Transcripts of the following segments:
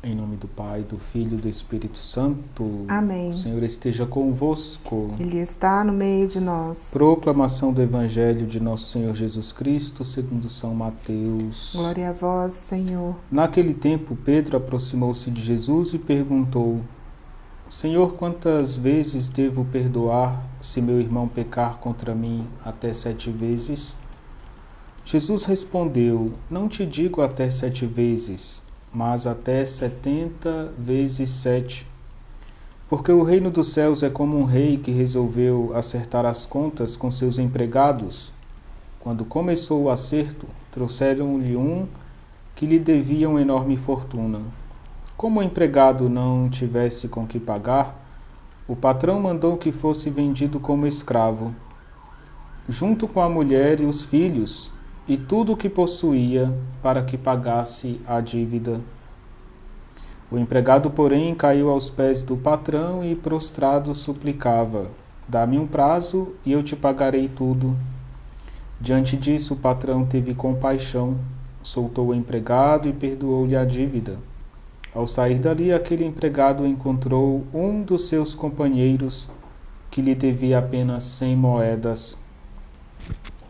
Em nome do Pai, do Filho e do Espírito Santo. Amém. O Senhor esteja convosco. Ele está no meio de nós. Proclamação do Evangelho de Nosso Senhor Jesus Cristo, segundo São Mateus. Glória a vós, Senhor. Naquele tempo, Pedro aproximou-se de Jesus e perguntou: Senhor, quantas vezes devo perdoar se meu irmão pecar contra mim até 7 vezes? Jesus respondeu: Não te digo até 7 vezes, mas até 70 vezes 7. Porque o reino dos céus é como um rei que resolveu acertar as contas com seus empregados. Quando começou o acerto, trouxeram-lhe um que lhe devia uma enorme fortuna. Como o empregado não tivesse com que pagar, o patrão mandou que fosse vendido como escravo, junto com a mulher e os filhos, e tudo o que possuía, para que pagasse a dívida. O empregado, porém, caiu aos pés do patrão e, prostrado, suplicava: Dá-me um prazo e eu te pagarei tudo. Diante disso, o patrão teve compaixão, soltou o empregado e perdoou-lhe a dívida. Ao sair dali, aquele empregado encontrou um dos seus companheiros que lhe devia apenas 100 moedas.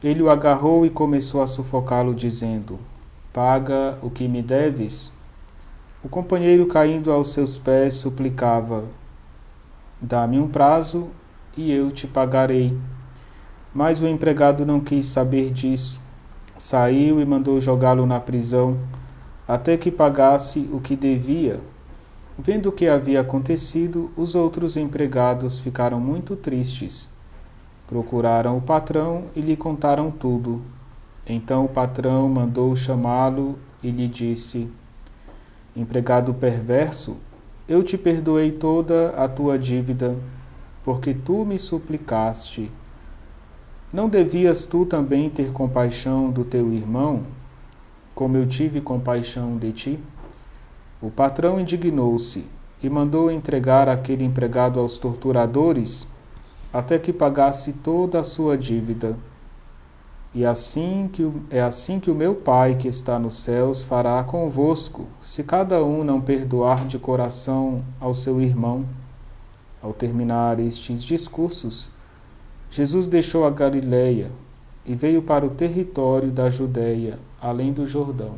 Ele o agarrou e começou a sufocá-lo, dizendo: Paga o que me deves. O companheiro, caindo aos seus pés, suplicava: Dá-me um prazo e eu te pagarei. Mas o empregado não quis saber disso. Saiu e mandou jogá-lo na prisão, até que pagasse o que devia. Vendo o que havia acontecido, os outros empregados ficaram muito tristes. Procuraram o patrão e lhe contaram tudo. Então o patrão mandou chamá-lo e lhe disse: Empregado perverso, eu te perdoei toda a tua dívida, porque tu me suplicaste. Não devias tu também ter compaixão do teu irmão, como eu tive compaixão de ti? O patrão indignou-se e mandou entregar aquele empregado aos torturadores, até que pagasse toda a sua dívida. E é assim que o meu Pai que está nos céus fará convosco, se cada um não perdoar de coração ao seu irmão. Ao terminar estes discursos, Jesus deixou a Galileia e veio para o território da Judéia, além do Jordão.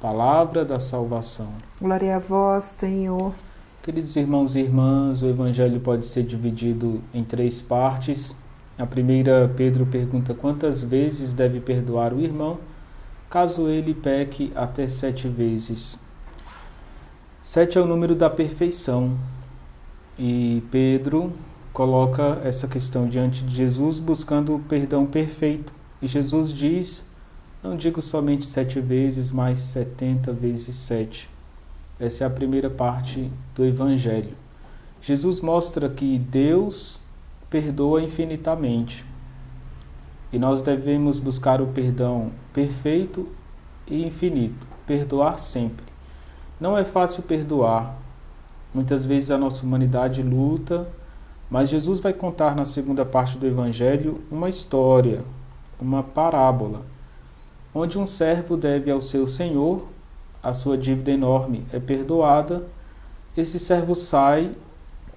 Palavra da salvação. Glória a vós, Senhor. Queridos irmãos e irmãs, o Evangelho pode ser dividido em 3 partes. A primeira, Pedro pergunta quantas vezes deve perdoar o irmão, caso ele peque até 7 vezes. 7 é o número da perfeição. E Pedro coloca essa questão diante de Jesus, buscando o perdão perfeito. E Jesus diz: não digo somente 7 vezes, mas 70 vezes 7. Essa é a primeira parte do Evangelho. Jesus mostra que Deus perdoa infinitamente. E nós devemos buscar o perdão perfeito e infinito. Perdoar sempre. Não é fácil perdoar. Muitas vezes a nossa humanidade luta, mas Jesus vai contar na segunda parte do Evangelho uma história, uma parábola, onde um servo deve ao seu senhor, a sua dívida enorme é perdoada, esse servo sai,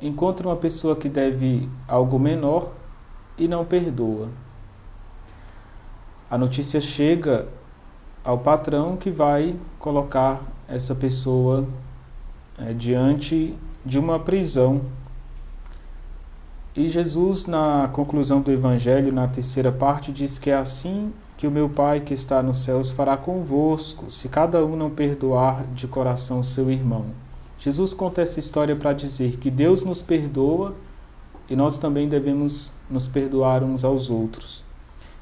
encontra uma pessoa que deve algo menor e não perdoa. A notícia chega ao patrão, que vai colocar essa pessoa diante de uma prisão. E Jesus, na conclusão do Evangelho, na terceira parte, diz que é assim que o meu Pai que está nos céus fará convosco, se cada um não perdoar de coração seu irmão. Jesus conta essa história para dizer que Deus nos perdoa e nós também devemos nos perdoar uns aos outros.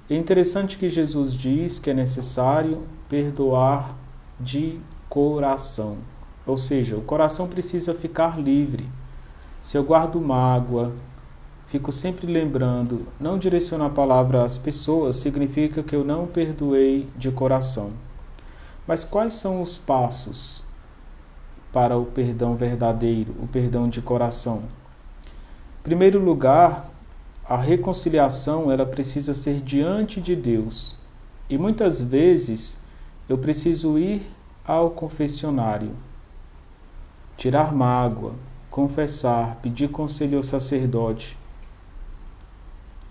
É interessante que Jesus diz que é necessário perdoar de coração. Ou seja, o coração precisa ficar livre. Se eu guardo mágoa, fico sempre lembrando, não direciono a palavra às pessoas, significa que eu não perdoei de coração. Mas quais são os passos para o perdão verdadeiro, o perdão de coração? Em primeiro lugar, a reconciliação ela precisa ser diante de Deus. E muitas vezes eu preciso ir ao confessionário. tirar mágoa, confessar, pedir conselho ao sacerdote.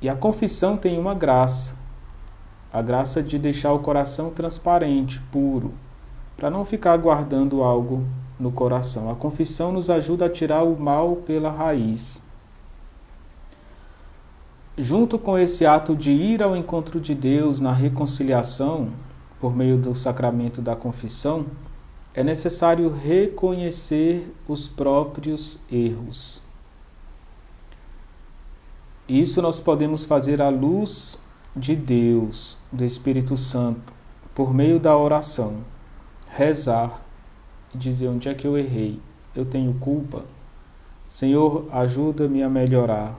E a confissão tem uma graça, a graça de deixar o coração transparente, puro, para não ficar guardando algo no coração. A confissão nos ajuda a tirar o mal pela raiz. Junto com esse ato de ir ao encontro de Deus na reconciliação, por meio do sacramento da confissão, é necessário reconhecer os próprios erros. Isso nós podemos fazer à luz de Deus, do Espírito Santo, por meio da oração. Rezar e dizer onde é que eu errei, eu tenho culpa. Senhor, ajuda-me a melhorar.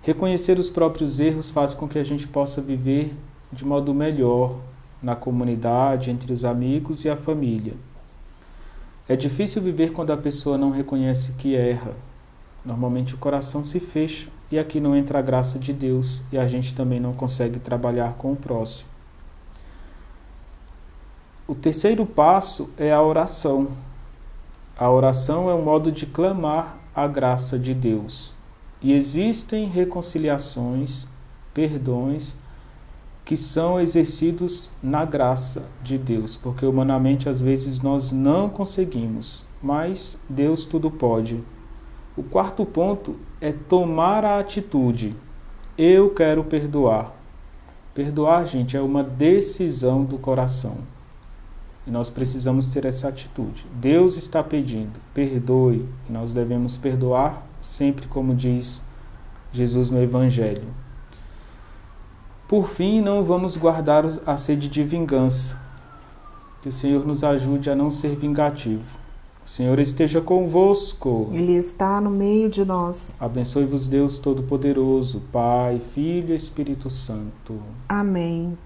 Reconhecer os próprios erros faz com que a gente possa viver de modo melhor na comunidade, entre os amigos e a família. É difícil viver quando a pessoa não reconhece que erra. Normalmente o coração se fecha e aqui não entra a graça de Deus e a gente também não consegue trabalhar com o próximo. O terceiro passo é a oração. A oração é um modo de clamar a graça de Deus. E existem reconciliações, perdões, que são exercidos na graça de Deus, porque humanamente às vezes nós não conseguimos, mas Deus tudo pode. O quarto ponto é tomar a atitude. Eu quero perdoar. Perdoar, gente, é uma decisão do coração. E nós precisamos ter essa atitude. Deus está pedindo, perdoe. E nós devemos perdoar sempre, como diz Jesus no Evangelho. Por fim, não vamos guardar a sede de vingança. Que o Senhor nos ajude a não ser vingativo. O Senhor esteja convosco. Ele está no meio de nós. Abençoe-vos Deus Todo-Poderoso, Pai, Filho e Espírito Santo. Amém.